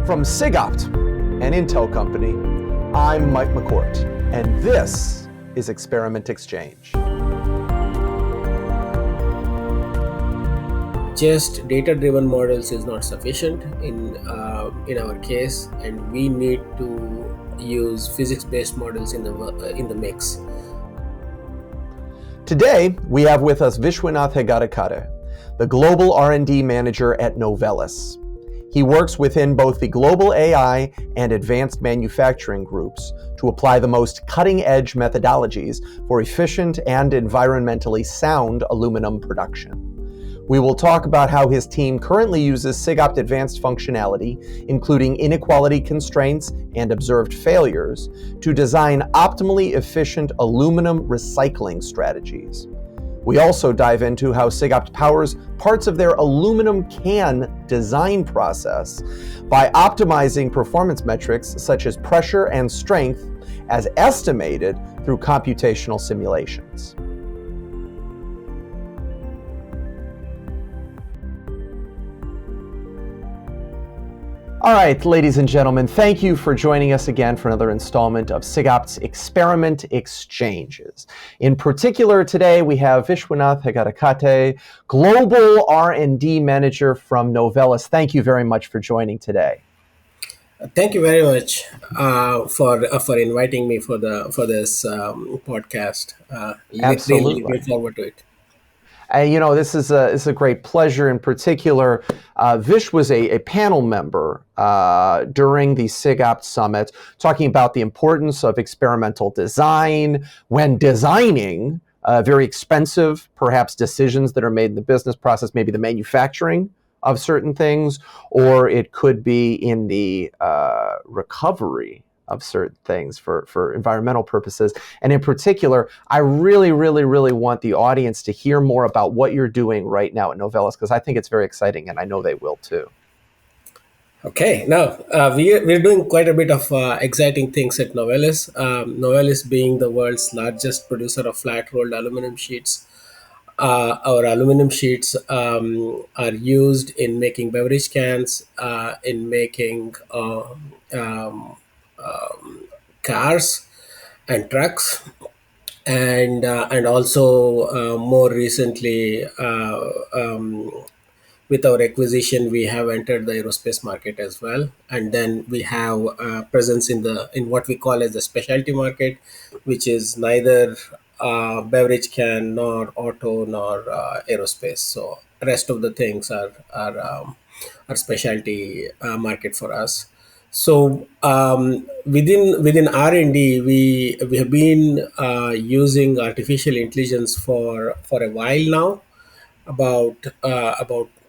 From SigOpt, an Intel company, I'm Mike McCourt, and this is Experiment Exchange. Just data-driven models is not sufficient in our case, and we need to use physics-based models in the mix. Today, we have with us Vishwanath Hegadekatte, the Global R&D Manager at Novelis. He works within both the global AI and advanced manufacturing groups to apply the most cutting-edge methodologies for efficient and environmentally sound aluminum production. We will talk about how his team currently uses SigOpt advanced functionality, including inequality constraints and observed failures, to design optimally efficient aluminum recycling strategies. We also dive into how SigOpt powers parts of their aluminum can design process by optimizing performance metrics such as pressure and strength as estimated through computational simulations. All right, ladies and gentlemen, thank you for joining us again for another installment of SigOpt's Experiment Exchanges. In particular, today we have Vishwanath Hegadekatte, Global R&D Manager from Novelis. Thank you very much for joining today. Thank you very much for inviting me for this podcast. Absolutely. Really looking forward to it. This is a great pleasure. In particular, Vish was a panel member during the SigOpt Summit, talking about the importance of experimental design when designing very expensive, perhaps, decisions that are made in the business process, maybe the manufacturing of certain things, or it could be in the recovery of certain things for environmental purposes. And in particular, I really want the audience to hear more about what you're doing right now at Novelis, because I think it's very exciting, and I know they will too. Okay, now we're doing quite a bit of exciting things at Novelis. Novelis being the world's largest producer of flat-rolled aluminum sheets. Our aluminum sheets are used in making beverage cans, in making cars and trucks, and also more recently with our acquisition we have entered the aerospace market as well, and then we have presence in what we call as the specialty market, which is neither beverage can nor auto nor aerospace. So rest of the things are specialty market for us. So within R&D, we have been using artificial intelligence for a while now, about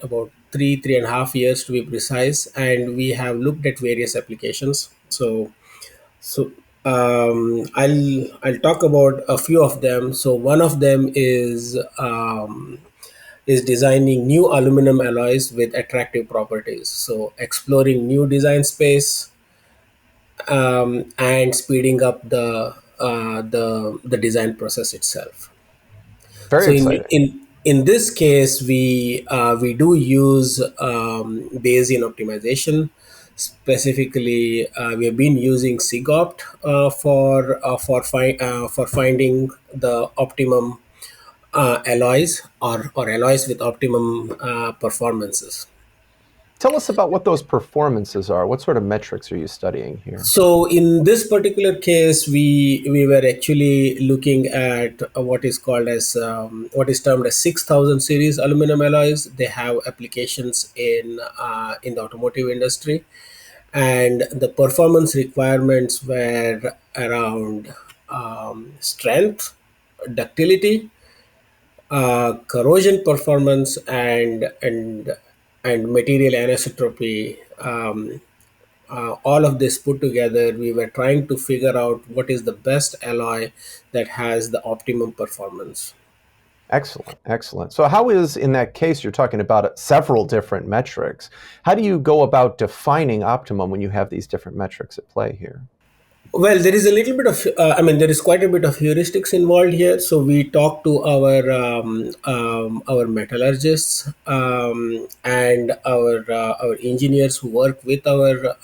3.5 years to be precise, and we have looked at various applications. So I'll talk about a few of them. So one of them is designing new aluminum alloys with attractive properties. So exploring new design space and speeding up the design process itself. Very exciting. In this case, we do use Bayesian optimization. Specifically, we have been using SigOpt for finding the optimum alloys or alloys with optimum performances. Tell us about what those performances are. What sort of metrics are you studying here? So in this particular case, we were actually looking at what is called as what is termed as 6000 series aluminum alloys. They have applications in the automotive industry, and the performance requirements were around strength, ductility, corrosion performance, and material anisotropy. All of this put together, we were trying to figure out what is the best alloy that has the optimum performance. Excellent. So how is, in that case, you're talking about several different metrics. How do you go about defining optimum when you have these different metrics at play here? Well, there is a little bit of, there is quite a bit of heuristics involved here. So we talk to our metallurgists and our engineers who work with our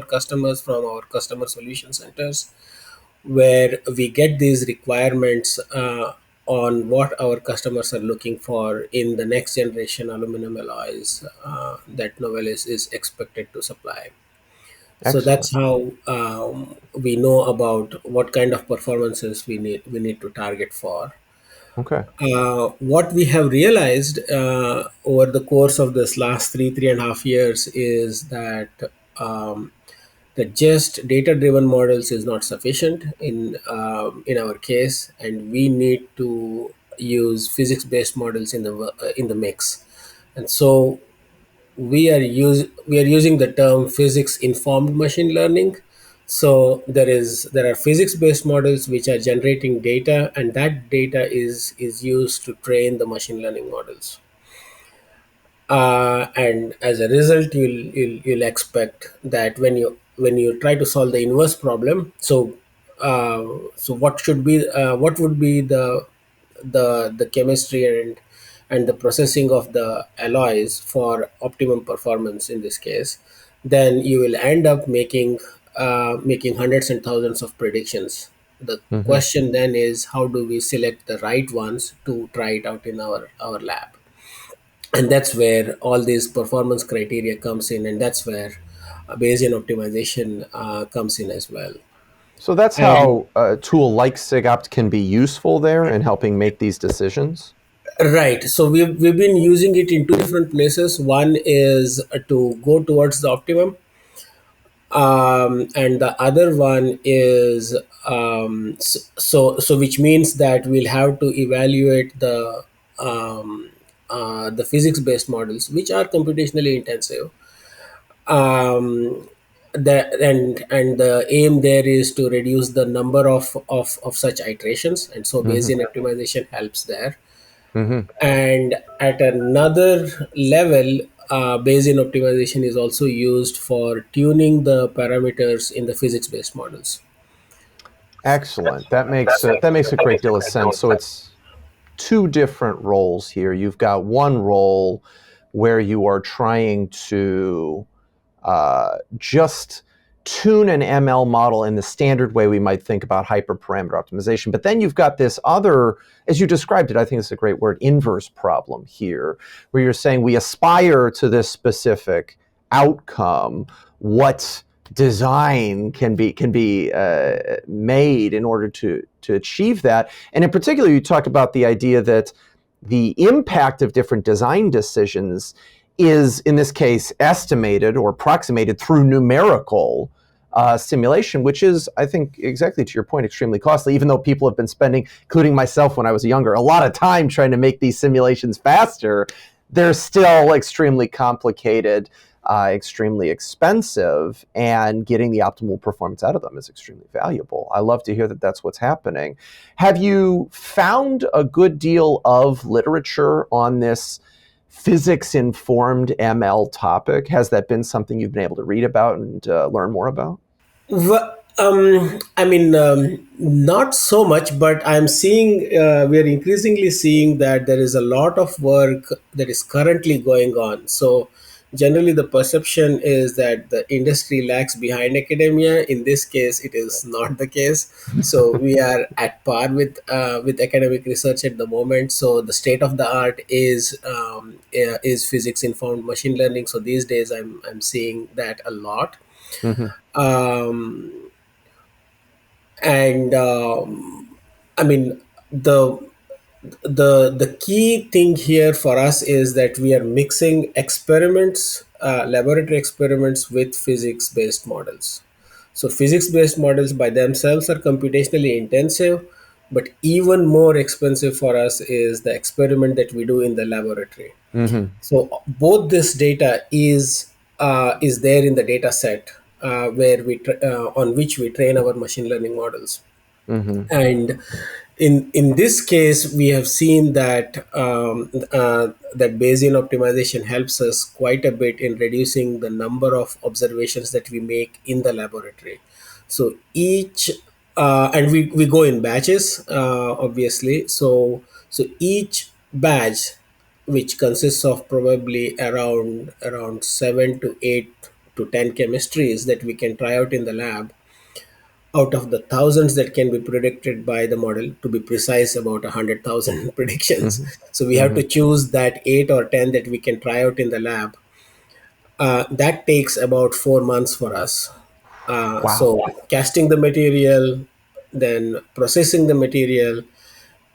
customers from our customer solution centers, where we get these requirements on what our customers are looking for in the next generation aluminum alloys that Novelis is expected to supply. So Excellent. that's how we know about what kind of performances we need to target for. Okay. What we have realized over the course of this last 3.5 years is that just data driven models is not sufficient in our case, and we need to use physics based models in the mix. And so we are using the term physics informed machine learning. So there are physics based models which are generating data, and that data is used to train the machine learning models. And as a result, you'll expect that when you try to solve the inverse problem, so what would be the chemistry and the processing of the alloys for optimum performance in this case, then you will end up making hundreds and thousands of predictions. The Hmm. question then is, how do we select the right ones to try it out in our lab? And that's where all these performance criteria comes in, and that's where Bayesian optimization comes in as well. So that's And how a tool like SigOpt can be useful there in helping make these decisions. right, so we've been using it in two different places. One is to go towards the optimum, and the other one is so which means that we'll have to evaluate the physics based models, which are computationally intensive. Um, the and and the aim there is to reduce the number of such iterations, and so Hmm. Bayesian optimization helps there. Hmm. And at another level, Bayesian optimization is also used for tuning the parameters in the physics based models. Excellent. That makes a great deal of sense. So it's two different roles here. You've got one role where you are trying to just tune an ML model in the standard way we might think about hyperparameter optimization. But then you've got this other, as you described it, I think it's a great word, inverse problem here, where you're saying we aspire to this specific outcome. What design can be made in order to achieve that? And in particular, you talked about the idea that the impact of different design decisions is, in this case, estimated or approximated through numerical simulation, which is, I think, exactly to your point, extremely costly, even though people have been spending, including myself when I was younger, a lot of time trying to make these simulations faster. They're still extremely complicated, extremely expensive, and getting the optimal performance out of them is extremely valuable. I love to hear that that's what's happening. Have you found a good deal of literature on this physics informed ML topic? Has that been something you've been able to read about and learn more about? Not so much, but we are increasingly seeing that there is a lot of work that is currently going on. So, generally, the perception is that the industry lags behind academia. In this case, it is not the case. So, we are at par with academic research at the moment. So, the state of the art is physics informed machine learning. So, these days, I'm seeing that a lot. Hmm. Um, and I mean the the key thing here for us is that we are mixing experiments, laboratory experiments, with physics based models. So physics based models by themselves are computationally intensive, but even more expensive for us is the experiment that we do in the laboratory. Hmm. So both this data is there in the data set, on which we train our machine learning models. Hmm. And in this case, we have seen that Bayesian optimization helps us quite a bit in reducing the number of observations that we make in the laboratory. So each and we go in batches, obviously. So each batch, which consists of probably around 7 to 8 to 10 chemistries that we can try out in the lab, out of the thousands that can be predicted by the model, to be precise, about 100,000 predictions. Hmm. So we have Hmm. to choose that 8 or 10 that we can try out in the lab. That takes about 4 months for us. Wow. So casting the material, then processing the material,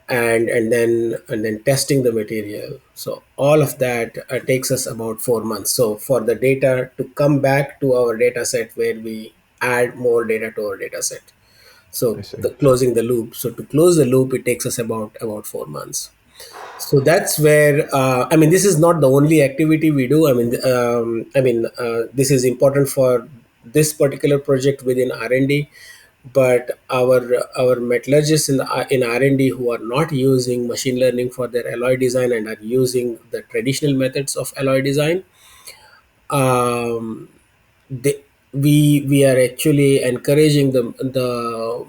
and then testing the material. So all of that takes us about 4 months. So for the data to come back to our data set, where we add more data to our data set. I So see. the closing the loop. So to close the loop, it takes us about 4 months. So that's where I mean, this is not the only activity we do. This is important for this particular project within R&D, but our metallurgists in R&D who are not using machine learning for their alloy design and are using the traditional methods of alloy design, um, they, we are actually encouraging the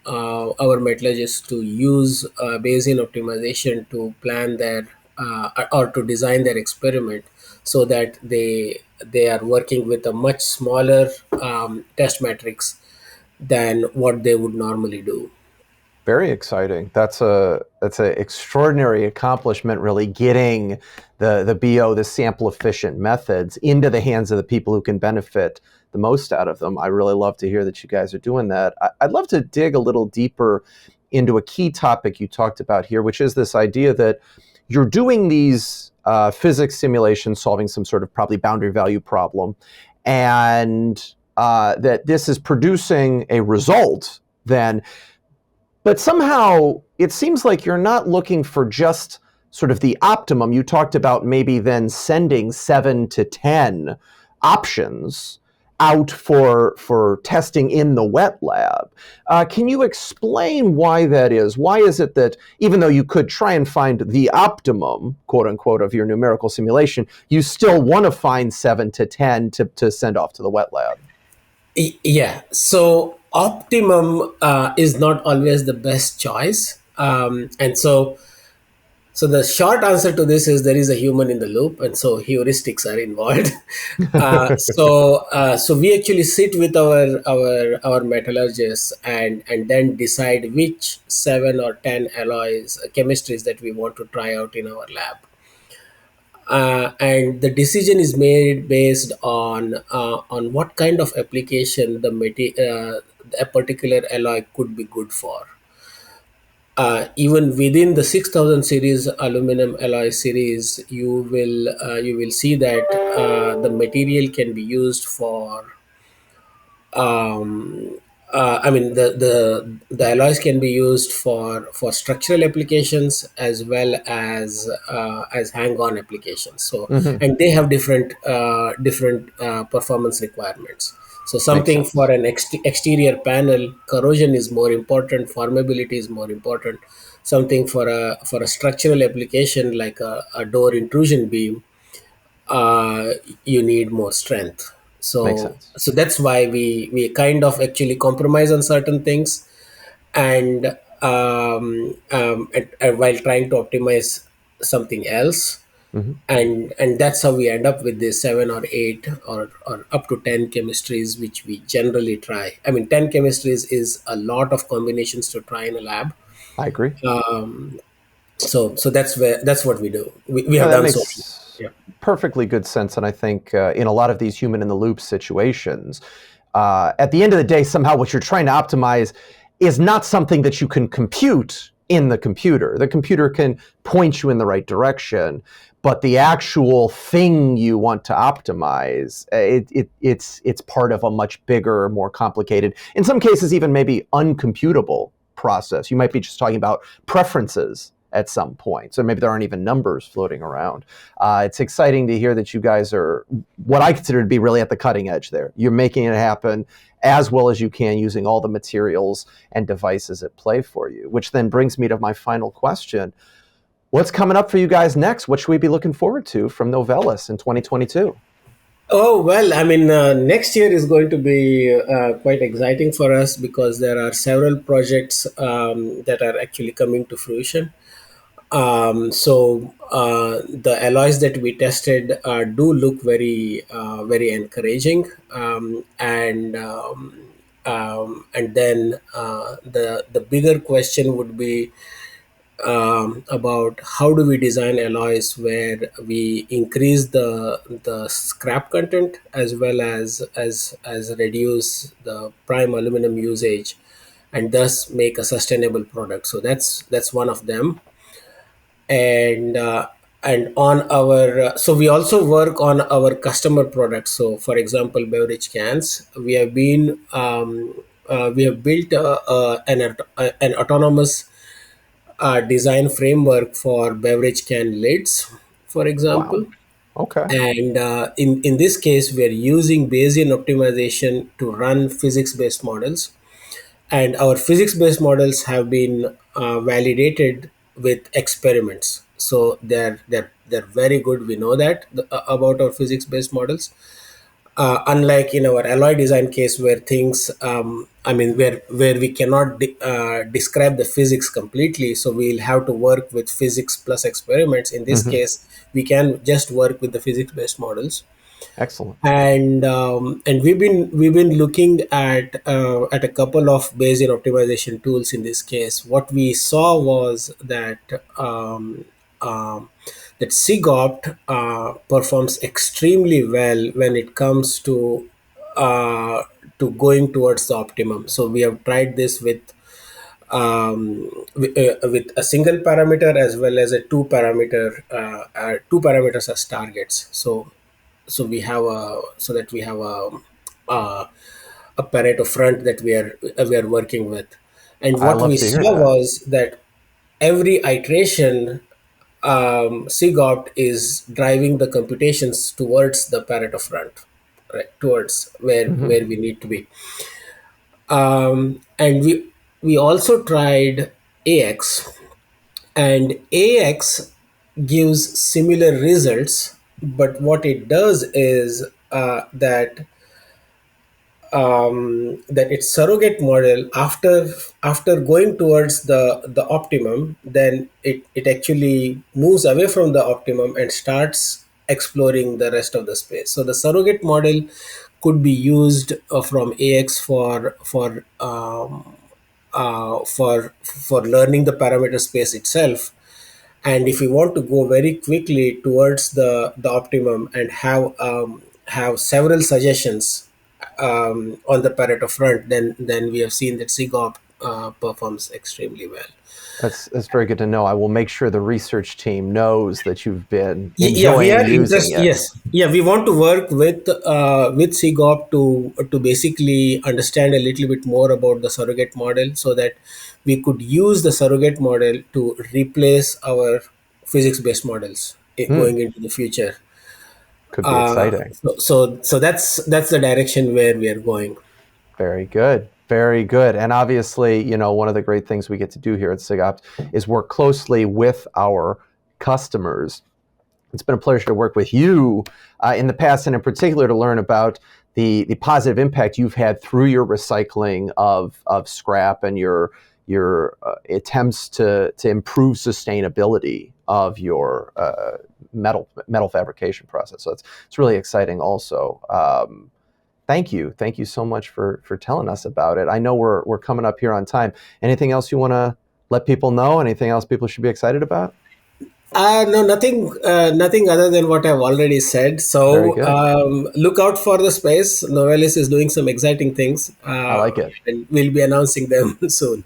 our metallurgists to use Bayesian optimization to plan their or to design their experiment, so that they are working with a much smaller test matrix than what they would normally do. Very exciting. That's a extraordinary accomplishment, really getting the BO, the sample efficient methods, into the hands of the people who can benefit the most out of them. I really love to hear that you guys are doing that. I'd love to dig a little deeper into a key topic you talked about here, which is this idea that you're doing these physics simulations, solving some sort of probably boundary value problem, and that this is producing a result then. But somehow it seems like you're not looking for just sort of the optimum. You talked about maybe then sending 7 to 10 options out for testing in the wet lab. Can you explain why that is? Why is it that even though you could try and find the optimum, quote unquote, of your numerical simulation, you still want to find 7 to 10 to send off to the wet lab? Yeah. So optimum is not always the best choice, and so the short answer to this is there is a human in the loop, and so heuristics are involved. So we actually sit with our metallurgists and then decide which 7 or 10 alloys, chemistries that we want to try out in our lab. And the decision is made based on what kind of application a particular alloy could be good for. Even within the 6000 series aluminum alloy series, you will see that the material can be used for the alloys can be used for structural applications as well as hang-on applications. So, Hmm. and they have different performance requirements. So, Makes something for sense. an exterior panel, corrosion is more important, formability is more important. Something for a structural application like a door intrusion beam, uh, you need more strength. Makes So sense. so that's why we kind of actually compromise on certain things, and while trying to optimize something else, Hmm. and that's how we end up with this 7 or 8 or up to 10 chemistries, which we generally try. I mean, 10 chemistries is a lot of combinations to try in a lab. I agree. So that's what we do. We No, have that done so. makes Yeah. perfectly good sense. And I think in a lot of these human in the loop situations, at the end of the day, somehow what you're trying to optimize is not something that you can compute in the computer. The computer can point you in the right direction, but the actual thing you want to optimize, it's part of a much bigger, more complicated, in some cases even maybe uncomputable process. You might be just talking about preferences at some point. So maybe there aren't even numbers floating around. It's exciting to hear that you guys are what I consider to be really at the cutting edge there. You're making it happen as well as you can using all the materials and devices at play for you, which then brings me to my final question. What's coming up for you guys next? What should we be looking forward to from Novelis in 2022? Oh, well, I mean, next year is going to be quite exciting for us because there are several projects that are actually coming to fruition. The alloys that we tested do look very encouraging, and then the bigger question would be about how do we design alloys where we increase the scrap content as well as reduce the prime aluminum usage, and thus make a sustainable product. So that's one of them. And on our so we also work on our customer products. So for example, beverage cans, we have built an autonomous design framework for beverage can lids, for example. Wow. Okay. And in this case, we are using Bayesian optimization to run physics-based models, and our physics-based models have been validated with experiments. So they're very good. We know that about our physics-based models. Unlike in our alloy design case, where things, I mean, where we cannot describe the physics completely, so we'll have to work with physics plus experiments. In this Hmm. case, we can just work with the physics-based models. Excellent. And we've been looking at a couple of Bayesian optimization tools. In this case, what we saw was um, that SigOpt performs extremely well when it comes uh, to going towards the optimum. So we have tried this with a single parameter as well as a two parameters as targets. So we have uh, a Pareto front that we are working with. And I what love we to hear saw that. was that every iteration, SigOpt is driving the computations towards the Pareto front, right, towards Hmm. where we need to be. And we also tried AX, and AX gives similar results, but what it does is that its surrogate model, after going towards the optimum, then it actually moves away from the optimum and starts exploring the rest of the space. So the surrogate model could be used from AX for learning the parameter space itself. And if we want to go very quickly towards the optimum and have several suggestions on the Pareto front, then we have seen that SIGOP performs extremely well. That's very good to know. I will make sure the research team knows that you've been Yeah, we enjoying are using interested. it. Yes, yeah, we want to work with SIGOP to basically understand a little bit more about the surrogate model, so that we could use the surrogate model to replace our physics-based models Hmm. going into the future. Could be exciting. So that's the direction where we are going. Very good. Very good. And obviously, one of the great things we get to do here at SigOpt is work closely with our customers. It's been a pleasure to work with you in the past, and in particular to learn about the positive impact you've had through your recycling of scrap and your attempts to improve sustainability of your metal fabrication process. So it's really exciting. Also, thank you so much for telling us about it. I know we're coming up here on time. Anything else you want to let people know? Anything else people should be excited about? No, nothing other than what I've already said. Very So good. look out for the space. Novelis is doing some exciting things, I like it. and we'll be announcing them soon.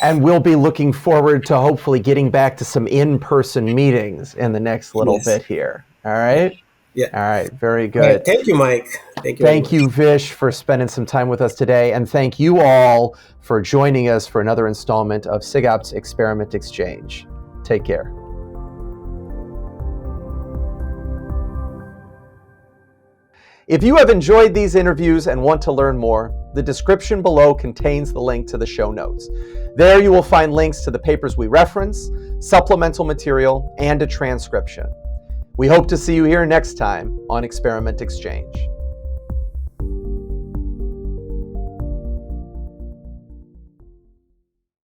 And we'll be looking forward to hopefully getting back to some in-person meetings in the next little Yes. bit here. All Yeah. right. Yeah. All right. Very All right. good. Thank you, Mike. Thank you very Thank much. you, Vish, for spending some time with us today. And thank you all for joining us for another installment of SigOpt's Experiment Exchange. Take care. If you have enjoyed these interviews and want to learn more, the description below contains the link to the show notes. There you will find links to the papers we reference, supplemental material, and a transcription. We hope to see you here next time on Experiment Exchange.